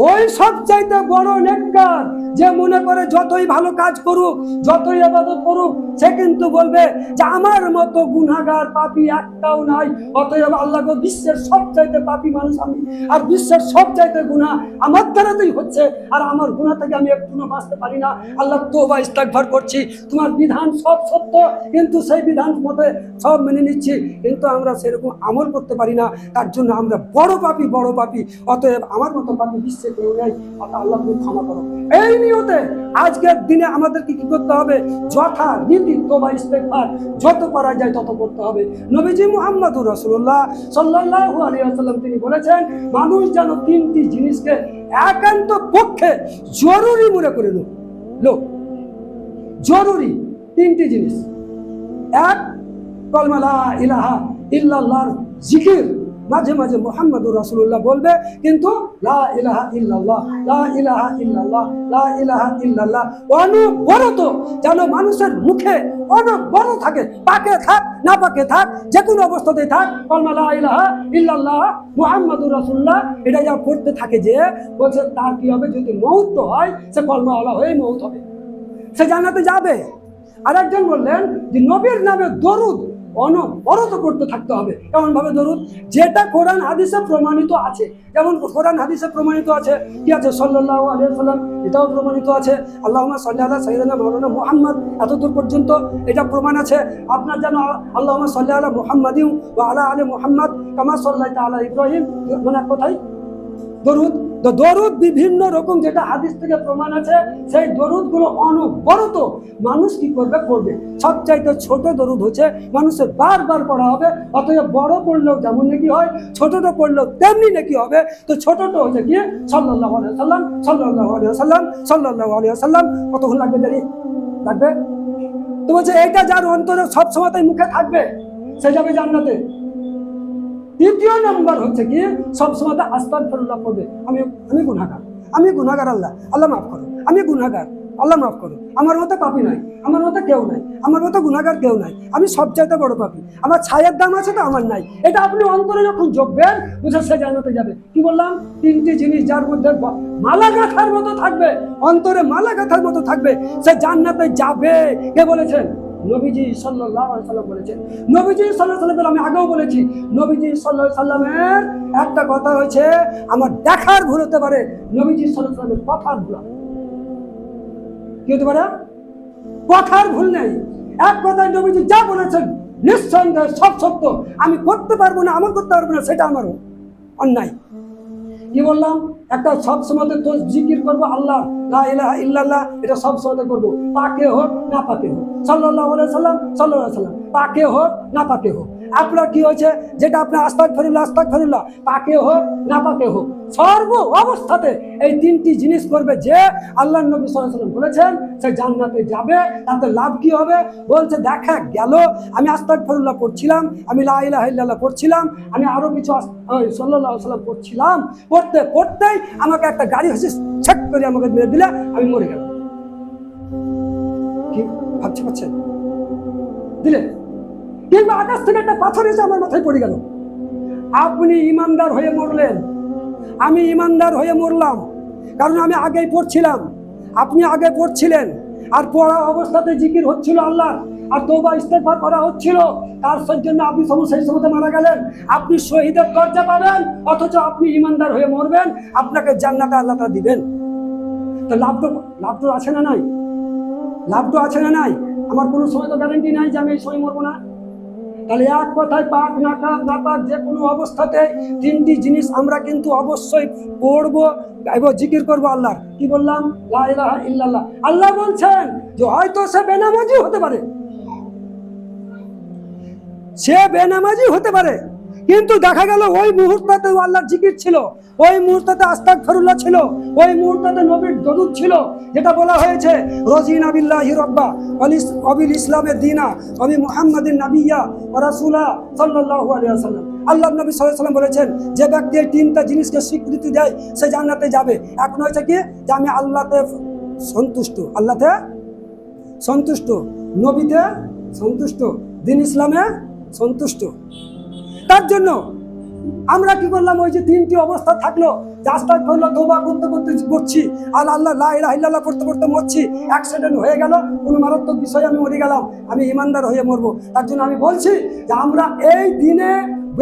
ওই সবচাইতে বড় নেককার যে মনে করে যতই ভালো কাজ করুক, যতই ইবাদত করুক, সে কিন্তু বলবে যে আমার মতো গুনাহগার পাপী একটাও নাই, অতএব আল্লাহ গো, বিশ্বের সবচাইতে পাপী মানুষ আমি, আর বিশ্বের সবচাইতে গুনাহ আমার দ্বারাতেই হচ্ছে, আর আমার গুনাহ থেকে আমি একটুও বাঁচতে পারি না। আল্লাহ তওবা ইস্তেগফার করছি, তোমার বিধান সব সত্য, কিন্তু সেই বিধান মতে সব মেনে নিচ্ছি, কিন্তু আমরা সেরকম আমল করতে পারি না, তার জন্য আমরা বড় পাপী, বড় পাপী, অতএব আমার মতো পাপী বিশ্বে কেউ নেই, আল্লাহ তুমি ক্ষমা করো। এই নিয়তে আজকের দিনে আমাদেরকে কি করতে হবে? যথা রীতি তওবা ইস্তেগফার যত করা যায় তত করতে হবে। নবীজি মুহাম্মদুর রাসূলুল্লাহ সাল্লাল্লাহু আলাইহি ওয়াসাল্লাম তিনি বলেছেন, মানুষ যেন তিনটি জিনিসকে একান্ত পক্ষে জরুরি মনে করে লো। জরুরি তিনটি জিনিস। এক, কলমা লা ইলাহা ইল্লাল্লাহর জিকির, মাঝে মাঝে মুহাম্মদুর রাসূলুল্লাহ বলবে, কিন্তু লা ইলাহা ইল্লাল্লাহ, লা ইলাহা ইল্লাল্লাহ, লা ইলাহা ইল্লাল্লাহ অনবরত যেন মানুষের মুখে অনবরত থাকে, পাকে থাক না পাকে থাক, যে কোনো অবস্থাতেই থাক, কলমা লা ইলাহা ইল্লাল্লাহ মুহাম্মদুর রাসূলুল্লাহ এটা যা পড়তে থাকে, যে বলছে তার কি হবে? যদি মউত হয়, সে কলমাওয়ালা হয়ে মউত হবে, সে জান্নাতে যাবে। আরেকজন বললেন যে নবীর নামে দরুদ অনবরত করতে থাকতে হবে। কেমন ভাবে দরুদ? যেটা কোরআন হাদিসে প্রমাণিত আছে, যেমন কোরআন হাদিসে প্রমাণিত আছে, কি আছে? সাল্লাল্লাহু আলাইহি ওয়াসাল্লাম, এটাও প্রমাণিত আছে। আল্লাহুম্মা সাল্লি আলা সাইয়্যিদিনা মাওলানা মুহাম্মদ, এতদূর পর্যন্ত এটা প্রমাণ আছে। আপনার যেন আল্লাহুম্মা সাল্লি আলা মুহাম্মাদিন ওয়া আলা আলি মুহাম্মদ কামা সাল্লাইতা আলা ইব্রাহিম, মানে কোথায় দরুদ? তো দরুদ বিভিন্ন রকম যেটা হাদিস থেকে প্রমাণ আছে, সেই দরুদগুলো অনবরত মানুষ কি করবে? করবে। সবচাইতে ছোট দরুদ হচ্ছে মানুষের বারবার পড়া হবে, অতএব বড় পড়লেও যেমন নাকি হয়, ছোটটা পড়লেও তেমনি নাকি হবে। তো ছোটটা হচ্ছে গিয়ে সাল্লাল্লাহু আলাইহি ওয়াসাল্লাম, সাল্লাল্লাহু আলাইহি ওয়াসাল্লাম, সাল্লাল্লাহু আলাইহি ওয়াসাল্লাম। কতক্ষণ লাগবে দেরি? লাগবে। তো বলছে এটা যার অন্তরে সবসময় তাই মুখে থাকবে, সে যাবে জান্নাতে। দ্বিতীয় নম্বর হচ্ছে কি, সবসময় আস্তাগফিরুল্লাহ পড়বে। আমি গুনাহগার, আমি গুনাহগার, আল্লাহ মাফ করো, আমি গুনাহগার, আল্লাহ মাফ করো, আমার মতো পাপী নাই, আমার মতো কেউ নাই, আমার মতো গুনাহগার কেউ নাই, আমি সবচাইতে বড় পাপী, আমার ছায়ের দাম আছে তো আমার নাই। এটা আপনি অন্তরে যখন যোগবেন, বুঝে সে জান্নাতে যাবে। কি বললাম? তিনটি জিনিস যার মধ্যে মালা গাঁথার মতো থাকবে, অন্তরে মালা গাঁথার মতো থাকবে, সে জান্নাতে যাবে। কে বলেছেন? নবীজি সাল্লাল্লাহু আলাইহি ওয়াসাল্লাম বলেছেন। নবীজি সাল্লাল্লাহু আলাইহি ওয়াসাল্লাম, আমি আগেও বলেছি, নবীজি সাল্লাল্লাহু আলাইহি ওয়াসাল্লামের একটা কথা হয়েছে, আমার দেখার ভুল হতে পারে, নবীজি সাল্লাল্লাহু আলাইহি ওয়াসাল্লামের কথার ভুল কি হতে পারে? কথার ভুল নেই। এক কথায় নবীজি যা বলেছেন নিঃসন্দেহে সব সত্য। আমি করতে পারবো না, আমল করতে পারবো না, সেটা আমার অন্যায়। কি বললাম? একটা সব সময় তো জিকির করবো আল্লাহ, লা ইলাহা ইল্লাল্লাহ, এটা সব সময় করবো, পাকে হোক না পাকে হোক, সাল্লাল্লাহু আলাইহি সাল্লাম, সাল্লাল্লাহু আলাইহি সাল্লাম, পাকে হোক না পাকে হোক। আপনার কি হয়েছে? যেটা আপনার আস্তাগফিরুল্লাহ, আস্তাগফিরুল্লাহ, পাকে হোক না পাকে হোক, সর্ব অবস্থাতে এই তিনটি জিনিস করবে। যে আল্লাহর নবী সাল্লাল্লাহু আলাইহি ওয়াসাল্লাম বলেছেন সে জান্নাতে যাবে। তাতে লাভ কি হবে? বলছে দেখা গেল আমি আস্তাগফিরুল্লাহ পড়ছিলাম, আমি লা ইলাহা ইল্লাল্লাহ পড়ছিলাম, আমি আরো কিছু সাল্লাল্লাহু আলাইহি ওয়াসাল্লাম পড়ছিলাম, পড়তে পড়তেই আমাকে একটা গাড়ি হচ্ছে ছেক করে আমাকে মেরে দিলে, আমি মরে গেলাম। কি ভাবছে পাচ্ছেন? দিলে কিংবা আকাশ থেকে একটা পাথর এসে আমার মাথায় পড়ে গেল। আপনি ইমানদার হয়ে মরলেন, আমি ইমানদার হয়ে মরলাম, কারণ আমি আগেই পড়ছিলাম, আপনি আগে পড়ছিলেন, আর পড়া অবস্থাতে জিকির হচ্ছিল আল্লাহ, আর তওবা ইস্তেগফার করা হচ্ছিল, তার জন্য আপনি সেই সময় মারা গেলেন। আপনি শহীদের দরজা পাবেন, অথচ আপনি ইমানদার হয়ে মরবেন, আপনাকে জান্নাতে আল্লাহ তাআলা দিবেন। তো লাভ তো আছে না নাই? লাভ তো আছে না নাই? আমার কোনো সময় তো গ্যারান্টি নাই যে আমি এই সময় মরবো না। তাহলে এক কথায় পাক না পাক যে কোনো অবস্থাতে তিনটি জিনিস আমরা কিন্তু অবশ্যই পড়বো এবং জিকির করবো আল্লাহ। কি বললাম? লা ইলাহা ইল্লাল্লাহ। আল্লাহ বলছেন যে হয়তো সে বেনামাজি হতে পারে, সে বেনামাজি হতে পারে, কিন্তু দেখা গেল ওই মুহূর্তে আল্লাহর জিকির ছিল, ওই মুহূর্তে আস্তাগফিরুল্লাহ ছিল, ওই মুহূর্তে নবীর দরুদ ছিল, যেটা বলা হয়েছে রাজিনা বিল্লাহি রাব্বা ওয়াবিল ইসলামে দিনা ওয়াবি মুহাম্মাদিন নাবিয়্যা ওয়া রাসূলা সাল্লাল্লাহু আলাইহি ওয়াসাল্লাম। আল্লাহর নবী সাল্লাল্লাহু আলাইহি ওয়াসাল্লাম বলেছেন যে ব্যক্তি এই তিনটা জিনিসকে স্বীকৃতি দেয় সে জান্নাতে যাবে। এক হচ্ছে কি, যে আমি আল্লাহতে সন্তুষ্ট, আল্লাহতে সন্তুষ্ট, নবীতে সন্তুষ্ট, দ্বীন ইসলামে সন্তুষ্ট। তার জন্য আমরা কি করলাম, ওই যে 3টি অবস্থা থাকলো, রাস্তায় করলো তওবা করতে করতে করছি, আর আল্লাহ লা ইলাহা ইল্লাল্লাহ পড়তে পড়তে মরছি, অ্যাক্সিডেন্ট হয়ে গেল, কোনো মারাত্মক বিষয়ে আমি মরে গেলাম, আমি ইমানদার হয়ে মরবো। তার জন্য আমি বলছি যে আমরা এই দিনে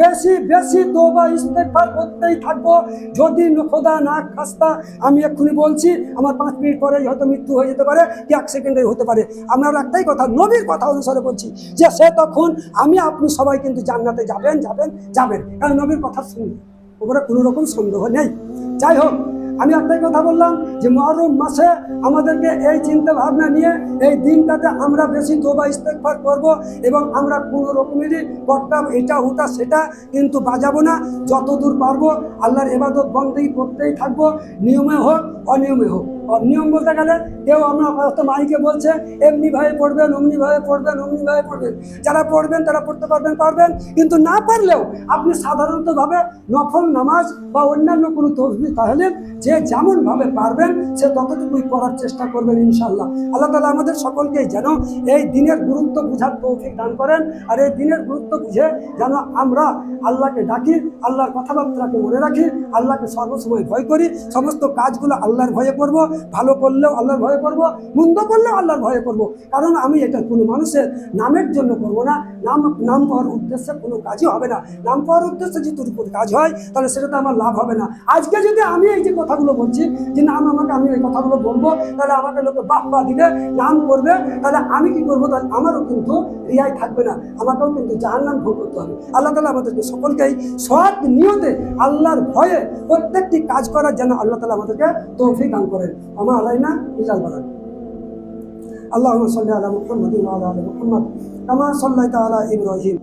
বেশি বেশি তওবা ইস্তেগফার করতেই থাকবো। যদি খোদা না খাস্তা, আমি এক্ষুনি বলছি, আমার 5 মিনিট পরেই হয়তো মৃত্যু হয়ে যেতে পারে, কি 1 সেকেন্ডে হতে পারে। আমরা একটাই কথা, নবীর কথা অনুসারে বলছি যে সে তখন আমি আপনি সবাই কিন্তু জান্নাতে যাবেন যাবেন যাবেন, কারণ নবীর কথা শুনবে, ওপরে কোনো রকম সন্দেহ নেই। যাই হোক, আমি একটাই কথা বললাম যে মুহররম মাসে আমাদেরকে এই চিন্তা ভাবনা নিয়ে এই দিনটাতে আমরা বেশি তওবা ইস্তেগফার করব, এবং আমরা কোনো রকমেরই বটকা এটা ওটা সেটা কিন্তু বাজাবো না। যতদূর পারবো আল্লাহর ইবাদত বন্দেগী করতেই থাকবো, নিয়মে হোক অনিয়মে হোক। অনিয়ম বলতে গেলে কেউ আমরা হয়তো মাইকে বলছে এমনি ভাবে পড়বেন, অমনি ভাবে পড়বেন, অমনি ভাবে পড়বেন। যারা পড়বেন তারা পড়তে পারবেন, কিন্তু না পারলেও আপনি সাধারণতভাবে নফল নামাজ বা অন্যান্য কোনো তসবিহ তাহলে যে যেমন ভাবে পারবেন সে ততটুকুই করার চেষ্টা করবেন ইনশাআল্লাহ। আল্লাহ তাআলা আমাদের সকলকেই যেন এই দিনের গুরুত্ব বুঝার তৌফিক দান করেন, আর এই দিনের গুরুত্ব বুঝে যেন আমরা আল্লাহকে ডাকি, আল্লাহর কথাবার্তাকে মনে রাখি, আল্লাহকে সর্বসময় ভয় করি, সমস্ত কাজগুলো আল্লাহর ভয়ে করব, ভালো করলেও আল্লাহর ভয়ে করব, মন্দ করলেও আল্লাহর ভয়ে করব। কারণ আমি এটা কোনো মানুষের নামের জন্য করব না, নাম পাওয়ার উদ্দেশ্যে কোনো কাজই হবে না। নাম পাওয়ার উদ্দেশ্যে যদি কোনো কাজ হয় তাহলে সেটাতে আমার লাভ হবে না। আজকে যদি আমি এই যে কথাগুলো বলছি যে নাম আমি এই কথাগুলো বলবো, তাহলে আমাকে লোকে বাহবা দিবে, নাম করবে, তাহলে আমি কি করবো? তাহলে আমারও কিন্তু রিয়াই থাকবে না, আমাকেও কিন্তু জাহান্নাম ভোগ করতে হবে। আল্লাহ তাআলা আমাদেরকে সকলকেই সৎ নিয়তে আল্লাহর ভয়ে প্রত্যেকটি কাজ করার জন্য আল্লাহ তাআলা আমাদেরকে তৌফিক দান করেন। আমা আলাইনা ইল্লাল বালাগ। আল্লাহুম্মা সাল্লি আলা মুহাম্মাদিন ওয়া আলা আলি মুহাম্মাদ কামা সাল্লাইতা আলা ইব্রাহিম।